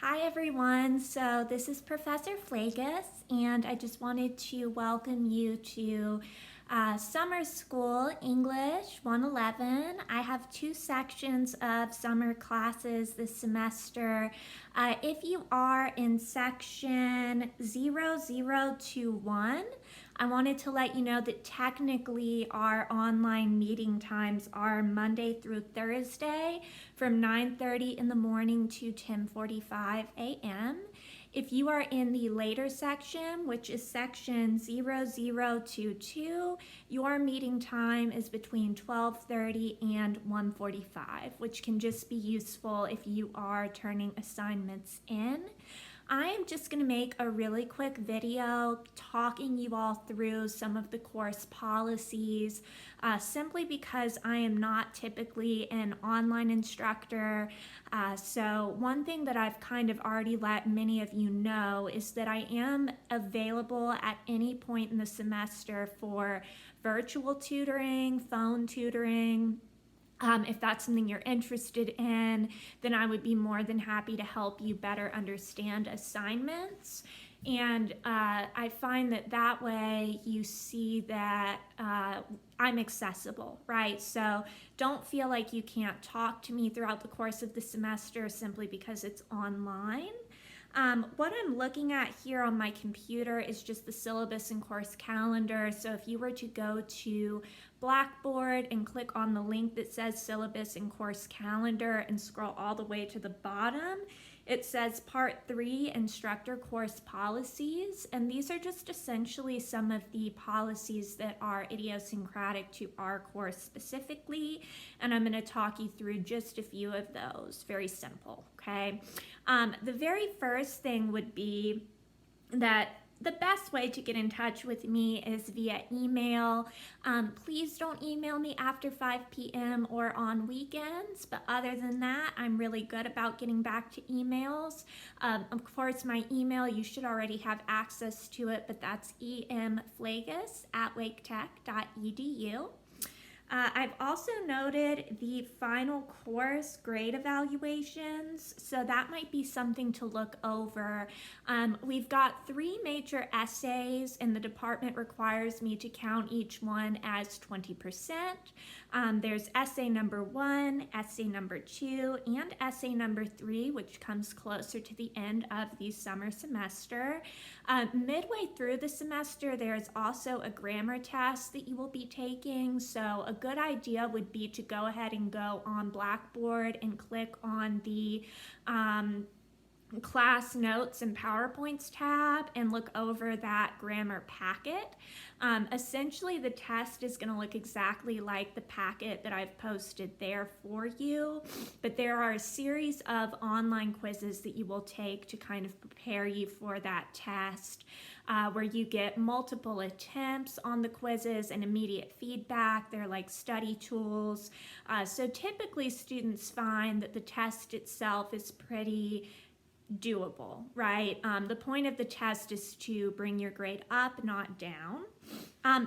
Hi everyone, so this is Professor Flagus, and I just wanted to welcome you to Summer School English 111. I have two sections of summer classes this semester. If you are in section 0021, I wanted to let you know that technically our online meeting times are Monday through Thursday from 9:30 in the morning to 10:45 a.m. If you are in the later section, which is section 0022, your meeting time is between 12:30 and 1:45, which can just be useful if you are turning assignments in. I am just going to make a really quick video talking you all through some of the course policies, simply because I am not typically an online instructor. So one thing that I've kind of already let many of you know is that I am available at any point in the semester for virtual tutoring, phone tutoring. If that's something you're interested in, then I would be more than happy to help you better understand assignments. And I find that way you see that I'm accessible, right? So don't feel like you can't talk to me throughout the course of the semester simply because it's online. What I'm looking at here on my computer is just the syllabus and course calendar. So if you were to go to Blackboard and click on the link that says syllabus and course calendar and scroll all the way to the bottom, it says Part 3, Instructor Course Policies, and these are just essentially some of the policies that are idiosyncratic to our course specifically, and I'm going to talk you through just a few of those. Very simple, okay? The very first thing would be that the best way to get in touch with me is via email. Please don't email me after 5 p.m. or on weekends, but other than that, I'm really good about getting back to emails. Of course, my email, you should already have access to it, but that's emflagus@waketech.edu. I've also noted the final course grade evaluations, so that might be something to look over. We've got 3 major essays, and the department requires me to count each one as 20%. There's essay number 1, essay number 2, and essay number 3, which comes closer to the end of the summer semester. Midway through the semester, there's also a grammar test that you will be taking, so a good idea would be to go ahead and go on Blackboard and click on the class notes and PowerPoints tab and look over that grammar packet. Essentially, the test is going to look exactly like the packet that I've posted there for you, but there are a series of online quizzes that you will take to kind of prepare you for that test, where you get multiple attempts on the quizzes and immediate feedback. They're like study tools. So typically students find that the test itself is pretty doable, right? The point of the test is to bring your grade up, not down.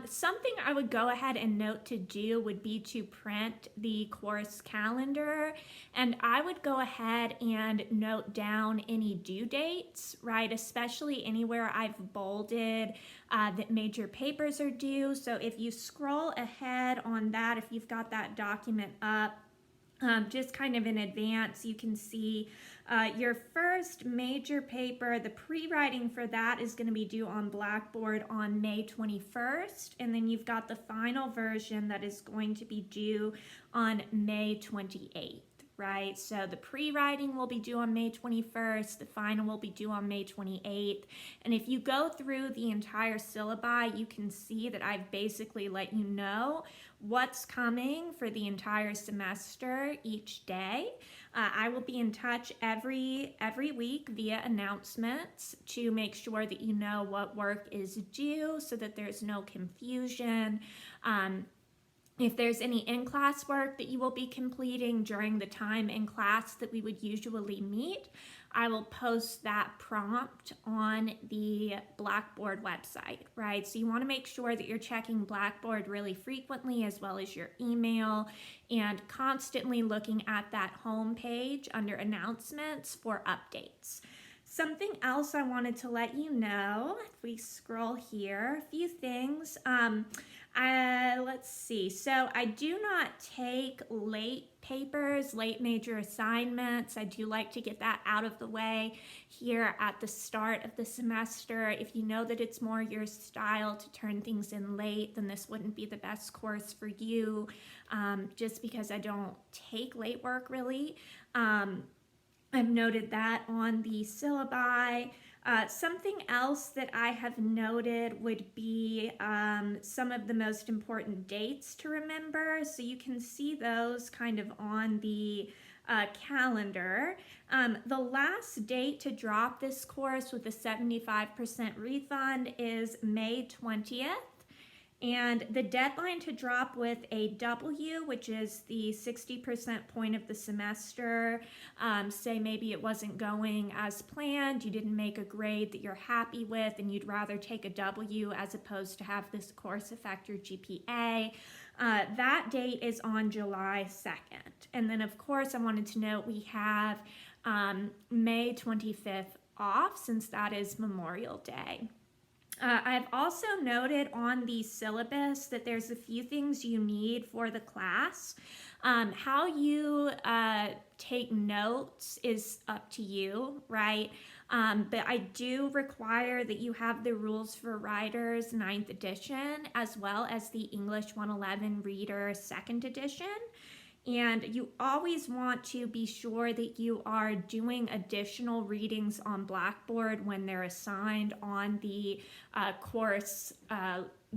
Something I would go ahead and note to do would be to print the course calendar, and I would go ahead and note down any due dates, right? Especially anywhere I've bolded that major papers are due. So if you scroll ahead on that, if you've got that document up, just kind of in advance, you can see your first major paper, the pre-writing for that is going to be due on Blackboard on May 21st, and then you've got the final version that is going to be due on May 28th. Right, so the pre-writing will be due on May 21st, the final will be due on May 28th, and if you go through the entire syllabi, you can see that I've basically let you know what's coming for the entire semester each day. I will be in touch every week via announcements to make sure that you know what work is due so that there's no confusion. If there's any in-class work that you will be completing during the time in class that we would usually meet, I will post that prompt on the Blackboard website, right? So you want to make sure that you're checking Blackboard really frequently, as well as your email, and constantly looking at that home page under announcements for updates. Something else I wanted to let you know, if we scroll here, a few things. Let's see. So I do not take late papers, late major assignments. I do like to get that out of the way here at the start of the semester. If you know that it's more your style to turn things in late, then this wouldn't be the best course for you, just because I don't take late work really. I've noted that on the syllabi. Something else that I have noted would be some of the most important dates to remember. So you can see those kind of on the calendar. The last date to drop this course with a 75% refund is May 20th. And the deadline to drop with a W, which is the 60% point of the semester, say maybe it wasn't going as planned, you didn't make a grade that you're happy with, and you'd rather take a W as opposed to have this course affect your GPA. That date is on July 2nd. And then, of course, I wanted to note we have May 25th off, since that is Memorial Day. I've also noted on the syllabus that there's a few things you need for the class. How you take notes is up to you, right? But I do require that you have the Rules for Writers 9th edition, as well as the English 111 Reader 2nd edition. And you always want to be sure that you are doing additional readings on Blackboard when they're assigned on the course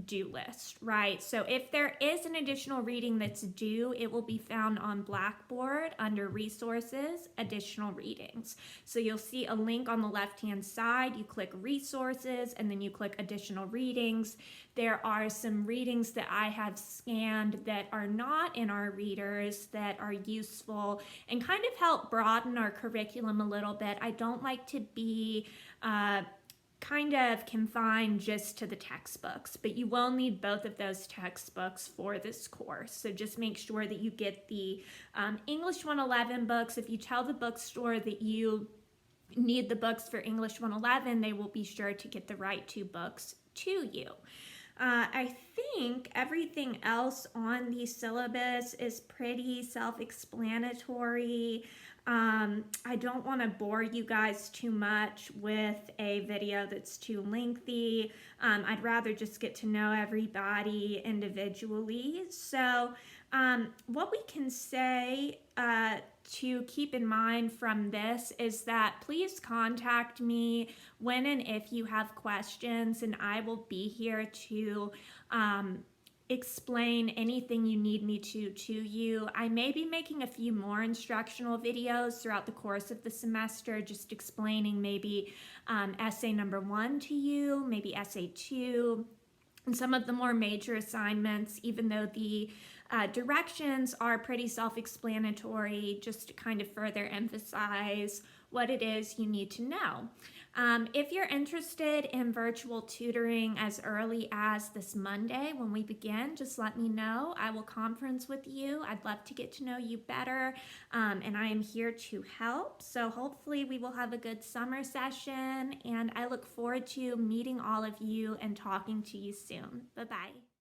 due list, right? So if there is an additional reading that's due, it will be found on Blackboard under Resources, Additional Readings. So you'll see a link on the left-hand side. You click Resources, and then you click Additional Readings. There are some readings that I have scanned that are not in our readers that are useful and kind of help broaden our curriculum a little bit. I don't like to be kind of confined just to the textbooks, but you will need both of those textbooks for this course. So just make sure that you get the English 111 books. If you tell the bookstore that you need the books for English 111, they will be sure to get the right two books to you. I think everything else on the syllabus is pretty self-explanatory. I don't want to bore you guys too much with a video that's too lengthy. I'd rather just get to know everybody individually. So what we can say to keep in mind from this is that please contact me when and if you have questions, and I will be here to explain anything you need me to you. I may be making a few more instructional videos throughout the course of the semester, just explaining maybe essay number 1 to you, maybe essay 2, and some of the more major assignments, even though the directions are pretty self-explanatory, just to kind of further emphasize what it is you need to know. If you're interested in virtual tutoring as early as this Monday when we begin, just let me know. I will conference with you. I'd love to get to know you better, and I am here to help. So hopefully we will have a good summer session, and I look forward to meeting all of you and talking to you soon. Bye-bye.